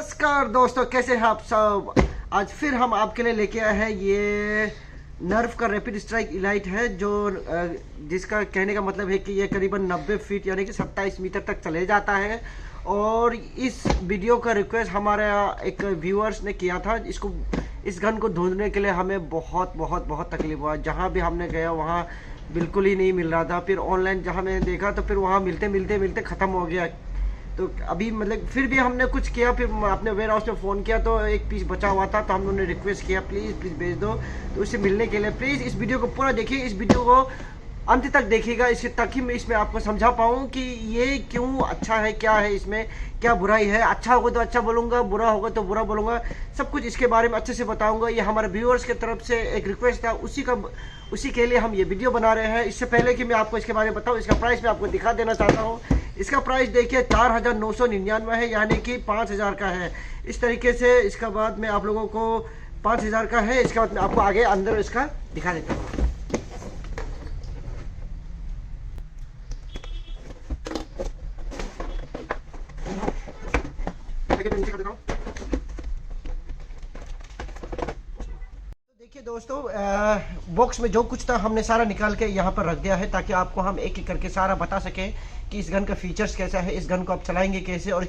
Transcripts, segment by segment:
नमस्कार दोस्तों, कैसे हैं आप सब। आज फिर हम आपके लिए लेके आए हैं ये नर्व का रैपिड स्ट्राइक इलाइट है, जो जिसका कहने का मतलब है कि ये करीबन 90 फीट यानी कि 27 मीटर तक चले जाता है। और इस वीडियो का रिक्वेस्ट हमारे एक व्यूअर्स ने किया था। इस गन को ढूंढने के लिए हमें बहुत बहुत बहुत तकलीफ हुआ। जहाँ भी हमने गया वहाँ बिल्कुल ही नहीं मिल रहा था। फिर ऑनलाइन जहाँ मैंने देखा तो फिर वहाँ मिलते मिलते मिलते ख़त्म हो गया। तो अभी मतलब फिर भी हमने कुछ किया, फिर अपने वेयर हाउस में फ़ोन किया तो एक पीस बचा हुआ था, तो हम लोगों ने रिक्वेस्ट किया प्लीज़ प्लीज़ भेज दो। तो उससे मिलने के लिए प्लीज़ इस वीडियो को पूरा देखिए, इस वीडियो को अंत तक देखिएगा, इससे ताकि मैं इसमें आपको समझा पाऊँ कि ये क्यों अच्छा है, क्या है इसमें, क्या बुराई है। अच्छा होगा तो अच्छा बोलूँगा, बुरा होगा तो बुरा बोलूँगा, सब कुछ इसके बारे में अच्छे से बताऊँगा। ये हमारे व्यूअर्स की तरफ से एक रिक्वेस्ट था, उसी के लिए हम ये वीडियो बना रहे हैं। इससे पहले कि मैं आपको इसके बारे में बताऊँ, इसका प्राइस मैं आपको दिखा देना चाहता हूँ। इसका प्राइस देखिए 4999 है, यानी कि 5000 का है। इस तरीके से इसका बाद में आप लोगों को 5000 का है। इसके बाद मैं आपको आगे अंदर इसका दिखा देता हूँ। देखिए दोस्तों, बॉक्स में जो कुछ था हमने सारा निकाल के यहाँ पर रख दिया है, ताकि आपको हम एक एक करके सारा बता सकें कि इस गन का फीचर्स कैसा है, इस गन को आप चलाएंगे कैसे, और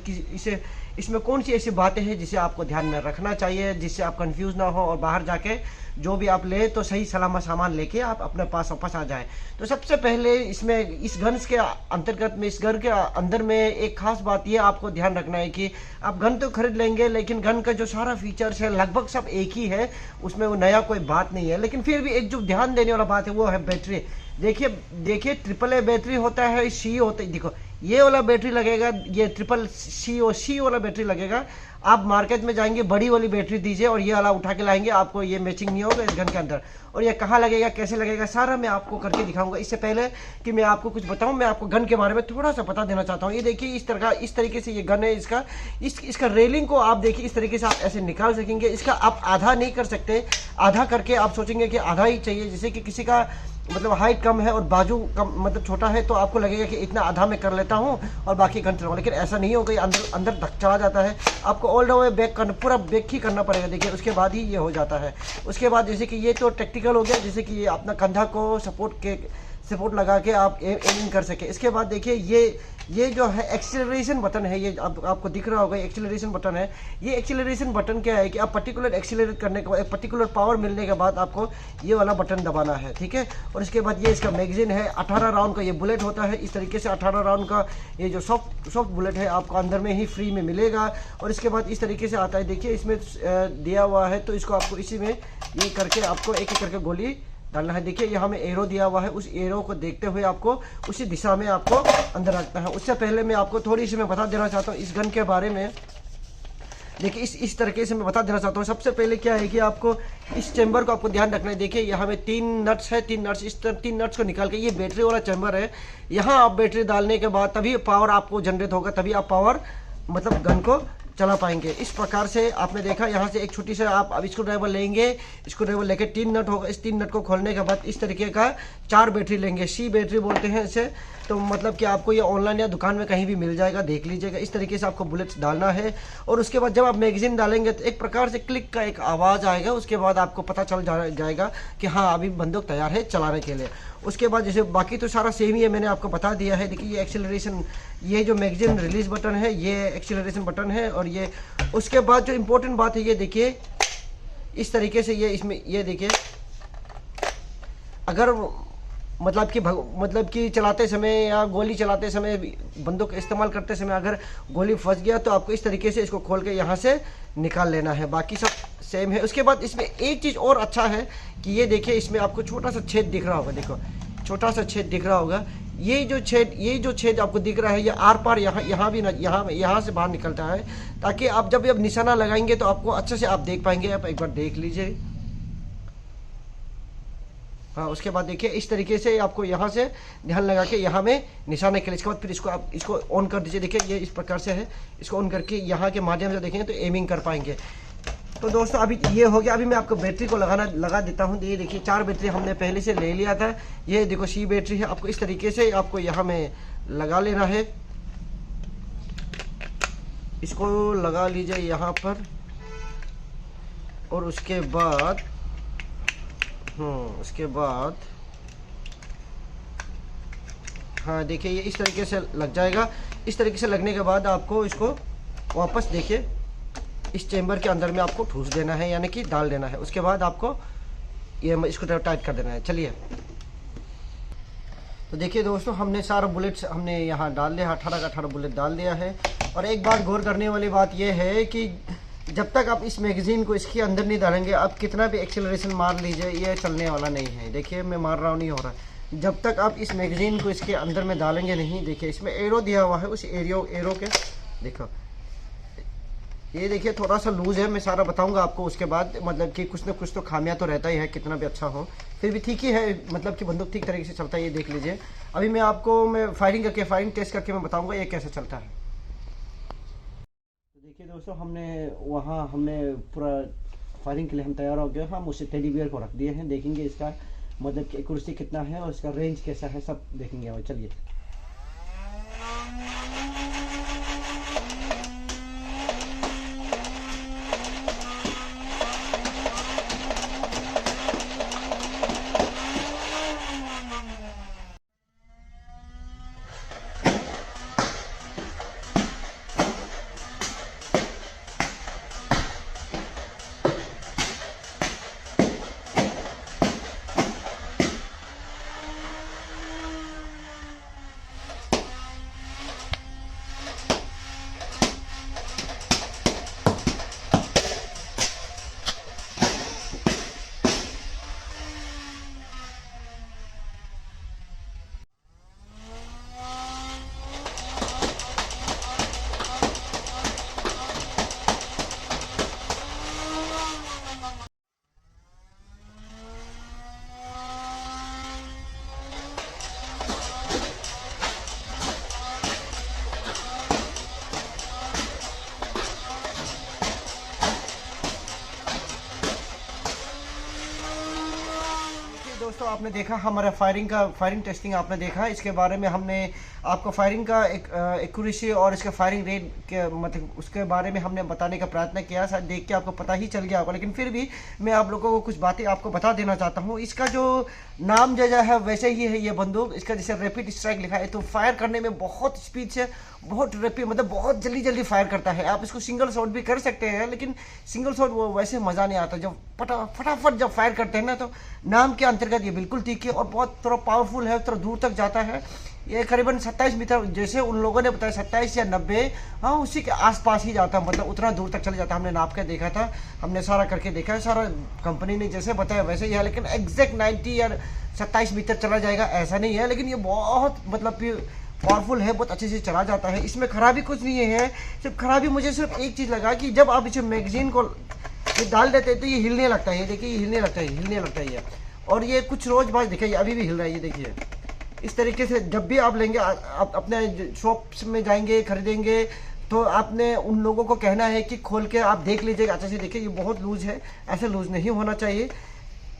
इसमें कौन सी ऐसी बातें हैं जिसे आपको ध्यान में रखना चाहिए, जिससे आप कंफ्यूज ना हो और बाहर जाके जो भी आप ले तो सही सलामत सामान लेके आप अपने पास वापस आ जाए। तो सबसे पहले इसमें इस गन के अंतर्गत में, इस गन के अंदर में एक खास बात ये आपको ध्यान रखना है कि आप गन तो खरीद लेंगे, लेकिन गन का जो सारा फीचर्स है लगभग सब एक ही है, उसमें वो नया कोई बात नहीं है। लेकिन फिर भी एक जो ध्यान देने वाला बात है वो है बैटरी। देखिए AAA बैटरी होता है, सी होता है। देखो ये वाला बैटरी लगेगा, ये सी वाला बैटरी लगेगा। आप मार्केट में जाएंगे बड़ी वाली बैटरी दीजिए और ये वाला उठा के लाएंगे, आपको ये मैचिंग नहीं होगा इस गन के अंदर। और ये कहाँ लगेगा, कैसे लगेगा, सारा मैं आपको करके दिखाऊंगा। इससे पहले कि मैं आपको कुछ बताऊं, मैं आपको गन के बारे में थोड़ा सा बता देना चाहता हूँ। ये देखिए इस तरीके से ये गन है। इसका रेलिंग को आप देखिए, इस तरीके से आप ऐसे निकाल सकेंगे। इसका आप आधा नहीं कर सकते, आधा करके आप सोचेंगे कि आधा ही चाहिए। जैसे कि किसी का मतलब हाइट कम है और बाजू कम मतलब छोटा है, तो आपको लगेगा कि इतना आधा मैं कर लेता हूँ और बाकी गन चलाऊंगा, लेकिन ऐसा नहीं होगा। अंदर धक चला जाता है, आपको ऑल द वे बैक करना, पूरा बैक ही करना पड़ेगा। देखिए उसके बाद ही ये हो जाता है। उसके बाद जैसे कि ये तो टेक्निकल हो गया, जैसे कि ये अपना कंधा को सपोर्ट लगा के आप एमिंग कर सके। इसके बाद देखिए ये जो है एक्सीलरेशन बटन है, ये आपको दिख रहा होगा, एक्सीलरेशन बटन है। ये एक्सीलरेशन बटन क्या है कि आप पर्टिकुलर एक्सीलरेट करने के बाद, एक पर्टिकुलर पावर मिलने के बाद आपको ये वाला बटन दबाना है, ठीक है। और इसके बाद ये इसका मैगजीन है, 18 राउंड का ये बुलेट होता है। इस तरीके से 18 राउंड का ये जो सॉफ्ट बुलेट है आपको अंदर में ही फ्री में मिलेगा। और इसके बाद इस तरीके से आता है, देखिए इसमें दिया हुआ है, तो इसको आपको इसी में ये करके आपको एक एक करके गोली डालना है। देखिए यहाँ में एरो दिया हुआ है, उस एरो को देखते हुए आपको उसी दिशा में आपको अंदर रखना है। उससे पहले मैं आपको थोड़ी सी मैं बता देना चाहता हूँ इस गन के बारे में। देखिए इस तरीके से मैं बता देना चाहता हूँ। सबसे पहले क्या है कि आपको इस चैम्बर को आपको ध्यान रखना है। देखिए यहाँ में 3 नट्स है, 3 नट्स, इस 3 नट्स को निकाल के, ये बैटरी वाला चैम्बर है। यहाँ आप बैटरी डालने के बाद तभी पावर आपको जनरेट होगा, तभी आप पावर मतलब गन को चला पाएंगे। इस प्रकार से आपने देखा, यहाँ से एक छोटी सी आप अब स्क्रू ड्राइवर लेंगे, स्क्रू ड्राइवर लेके 3 नट होगा। इस 3 नट को खोलने के बाद इस तरीके का 4 बैटरी लेंगे, सी बैटरी बोलते हैं इसे। तो मतलब कि आपको ये ऑनलाइन या दुकान में कहीं भी मिल जाएगा, देख लीजिएगा। इस तरीके से आपको बुलेट्स डालना है। और उसके बाद जब आप मैगजीन डालेंगे तो एक प्रकार से क्लिक का एक आवाज़ आएगा। उसके बाद आपको पता चल जाएगा कि हाँ अभी बंदूक तैयार है चलाने के लिए। उसके बाद जैसे बाकी तो सारा सेम ही है, मैंने आपको बता दिया है। देखिए ये एक्सीलरेशन, ये जो मैगजीन रिलीज बटन है, ये एक्सीलरेशन बटन है। और ये उसके बाद जो इम्पोर्टेंट बात है, ये देखिए इस तरीके से ये देखिए, अगर मतलब कि चलाते समय या गोली चलाते समय, बंदूक इस्तेमाल करते समय अगर गोली फंस गया तो आपको इस तरीके से इसको खोल के यहाँ से निकाल लेना है। बाकी सब सेम है। उसके बाद इसमें एक चीज़ और अच्छा है कि ये देखिए इसमें आपको छोटा सा छेद दिख रहा होगा। देखो छोटा सा छेद दिख रहा होगा। ये जो छेद आपको दिख रहा है, ये आर पार यहाँ से बाहर निकलता है, ताकि आप जब निशाना लगाएंगे तो आपको अच्छे से आप देख पाएंगे। आप एक बार देख लीजिए। हाँ, उसके बाद देखिए इस तरीके से आपको यहाँ से ध्यान लगा के यहाँ में निशाने के लिए, इसके बाद फिर इसको ऑन कर दीजिए। देखिए ये इस प्रकार से है, इसको ऑन करके यहाँ के माध्यम से देखेंगे तो एमिंग कर पाएंगे। तो दोस्तों अभी ये हो गया। अभी मैं आपको बैटरी को लगा देता हूँ। ये देखिए 4 बैटरी हमने पहले से ले लिया था। ये देखो सी बैटरी है, आपको इस तरीके से आपको यहाँ में लगा लेना है। इसको लगा लीजिए यहाँ पर, और उसके बाद उसके बाद हाँ देखिए ये इस तरीके से लग जाएगा। इस तरीके से लगने के बाद आपको इसको वापस देखिए इस चेम्बर के अंदर में आपको ठूस देना है, यानी कि डाल देना है। उसके बाद आपको ये इसको टाइट कर देना है। चलिए, तो देखिए दोस्तों, हमने सारा बुलेट्स हमने यहाँ डाल दिया, 18 का 18 बुलेट डाल दिया है। और एक बात गौर करने वाली बात यह है कि जब तक आप इस मैगज़ीन को इसके अंदर नहीं डालेंगे, आप कितना भी एक्सेलरेशन मार लीजिए, ये चलने वाला नहीं है। देखिए मैं मार रहा हूँ, नहीं हो रहा। जब तक आप इस मैगज़ीन को इसके अंदर में डालेंगे नहीं, देखिए इसमें एरो दिया हुआ है, उस एरो के देखो, ये देखिए थोड़ा सा लूज़ है। मैं सारा बताऊंगा आपको उसके बाद, मतलब कि कुछ ना कुछ तो खामियां तो रहता ही है, कितना भी अच्छा हो फिर भी ठीक ही है, मतलब कि बंदूक ठीक तरीके से चलता है। ये देख लीजिए, अभी मैं फायरिंग टेस्ट करके मैं बताऊंगा ये कैसे चलता है। तो देखिए दोस्तों, हमने पूरा फायरिंग के लिए हम तैयार हो गए। हम उसे टेडी बियर को रख दिए हैं, देखेंगे इसका मतलब कि एक्यूरेसी कितना है और इसका रेंज कैसा है, सब देखेंगे। और चलिए, दोस्तों आपने देखा हमारा फायरिंग टेस्टिंग आपने देखा। इसके बारे में हमने आपको फायरिंग का एक एक्यूरेसी और इसका फायरिंग रेट के मतलब उसके बारे में हमने बताने का प्रयत्न किया। शायद देख के आपको पता ही चल गया होगा, लेकिन फिर भी मैं आप लोगों को कुछ बातें आपको बता देना चाहता हूँ। इसका जो नाम जैसा है वैसे ही है ये बंदूक। इसका जैसे रैपिड स्ट्राइक लिखा है, तो फायर करने में बहुत स्पीड से, बहुत रैपिड, मतलब बहुत जल्दी जल्दी फायर करता है। आप इसको सिंगल शॉट भी कर सकते हैं, लेकिन सिंगल शॉट वो वैसे मज़ा नहीं आता। जब फटाफट जब फायर करते हैं ना, तो नाम के अंतर्गत ये बिल्कुल ठीक है और बहुत थोड़ा पावरफुल है, थोड़ा दूर तक जाता है। ये करीबन 27 मीटर, जैसे उन लोगों ने बताया 27 या 90, हाँ उसी के आसपास ही जाता है, मतलब उतना दूर तक चले जाता है। हमने नाप के देखा था, हमने सारा करके देखा है, सारा कंपनी ने जैसे बताया वैसे ही है। लेकिन एग्जैक्ट 90 या 27 मीटर चला जाएगा ऐसा नहीं है, लेकिन ये बहुत मतलब पावरफुल है, बहुत अच्छे से चला जाता है। इसमें खराबी कुछ नहीं है। सिर्फ खराबी मुझे सिर्फ एक चीज़ लगा कि जब आप इसे मैगजीन को ये डाल देते हैं तो ये हिलने लगता है। देखिए ये हिलने लगता है ये। और ये कुछ रोज बाद देखिए अभी भी हिल रहा है, ये देखिए। इस तरीके से जब भी आप लेंगे, आप अपने शॉप्स में जाएंगे खरीदेंगे, तो आपने उन लोगों को कहना है कि खोल के आप देख लीजिएगा अच्छे से। देखिए ये बहुत लूज है, ऐसे लूज नहीं होना चाहिए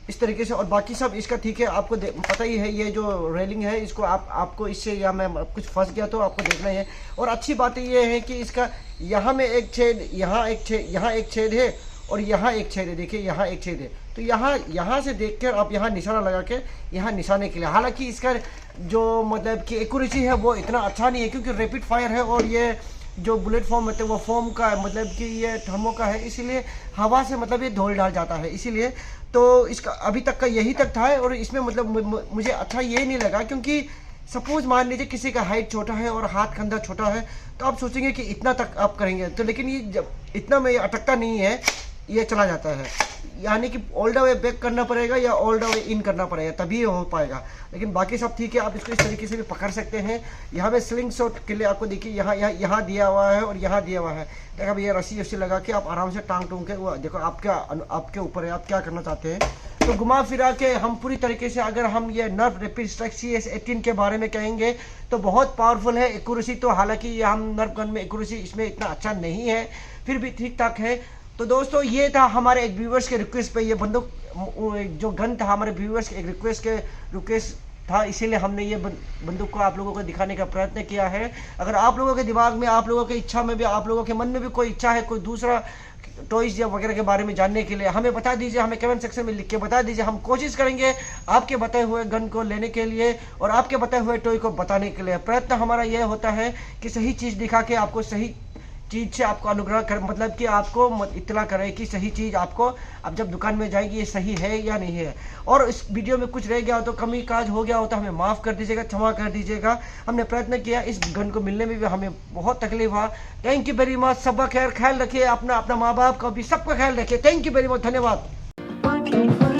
इस तरीके से। और बाकी सब इसका ठीक है, आपको पता ही है। ये जो रेलिंग है इसको आपको इससे, या मैं कुछ फंस गया तो आपको देखना है। और अच्छी बात ये है कि इसका यहाँ में एक छेद, यहाँ एक छेद है और यहाँ एक छेद है। देखिए यहाँ एक छेद है, तो यहाँ से देखकर आप यहाँ निशाना लगा के यहाँ निशाने के लिए। हालांकि इसका जो मतलब कि एक्यूरेसी है वो इतना अच्छा नहीं है, क्योंकि रैपिड फायर है और ये जो बुलेट फॉर्म होते हैं वो फॉर्म का है, मतलब कि ये थर्मो का है, इसीलिए हवा से मतलब ये धोल डाल जाता है। इसीलिए तो इसका अभी तक का यही तक था। और इसमें मतलब मुझे अच्छा ये नहीं लगा, क्योंकि सपोज मान लीजिए किसी का हाइट छोटा है और हाथ कंधा छोटा है, तो आप सोचेंगे कि इतना तक आप करेंगे, तो लेकिन ये जब इतना में अटकता नहीं है, ये चला जाता है। यानी कि ऑल द वे बैक करना पड़ेगा या ऑल द वे इन करना पड़ेगा, तभी ये हो पाएगा। लेकिन बाकी सब ठीक है, आप इसको इस तरीके से भी पकड़ सकते हैं। यहाँ पे स्लिंग शॉट के लिए आपको देखिए यहाँ दिया हुआ है और यहाँ दिया हुआ है। देखो ये रस्सी लगा के आप आराम से टांग टूंग के, वो देखो आपके ऊपर है, आप क्या करना चाहते हैं। तो घुमा फिरा के हम पूरी तरीके से, अगर हम ये नर्व रैपिड स्ट्राइक CS-18 के बारे में कहेंगे तो बहुत पावरफुल है। एक्यूरेसी तो हालांकि ये हम नर्व गन में एक्यूरेसी इसमें इतना अच्छा नहीं है, फिर भी ठीक ठाक है। तो दोस्तों ये था हमारे एक व्यूवर्स के रिक्वेस्ट पे, ये बंदूक जो गन था हमारे व्यूवर्स के एक रिक्वेस्ट था, इसीलिए हमने ये बंदूक को आप लोगों को दिखाने का प्रयत्न किया है। अगर आप लोगों के दिमाग में, आप लोगों की इच्छा में भी, आप लोगों के मन में भी कोई इच्छा है कोई दूसरा टॉयज या वगैरह के बारे में जानने के लिए, हमें बता दीजिए, हमें कमेंट सेक्शन में लिख के बता दीजिए। हम कोशिश करेंगे आपके बताए हुए गन को लेने के लिए और आपके बताए हुए टॉय को बताने के लिए। प्रयत्न हमारा यह होता है कि सही चीज़ दिखा के आपको सही चीज़ से आपको अनुग्रह कर, मतलब कि आपको इत्तला करे कि सही चीज़ आपको अब जब दुकान में जाएगी ये सही है या नहीं है। और इस वीडियो में कुछ रह गया हो तो, कमी काज हो गया हो तो हमें माफ़ कर दीजिएगा, क्षमा कर दीजिएगा। हमने प्रयत्न किया, इस गन को मिलने में भी हमें बहुत तकलीफ हुआ। Thank you very much. सबका ख्याल रखिए, अपना माँ बाप का भी सबका ख्याल रखिए। थैंक यू वेरी मच, धन्यवाद।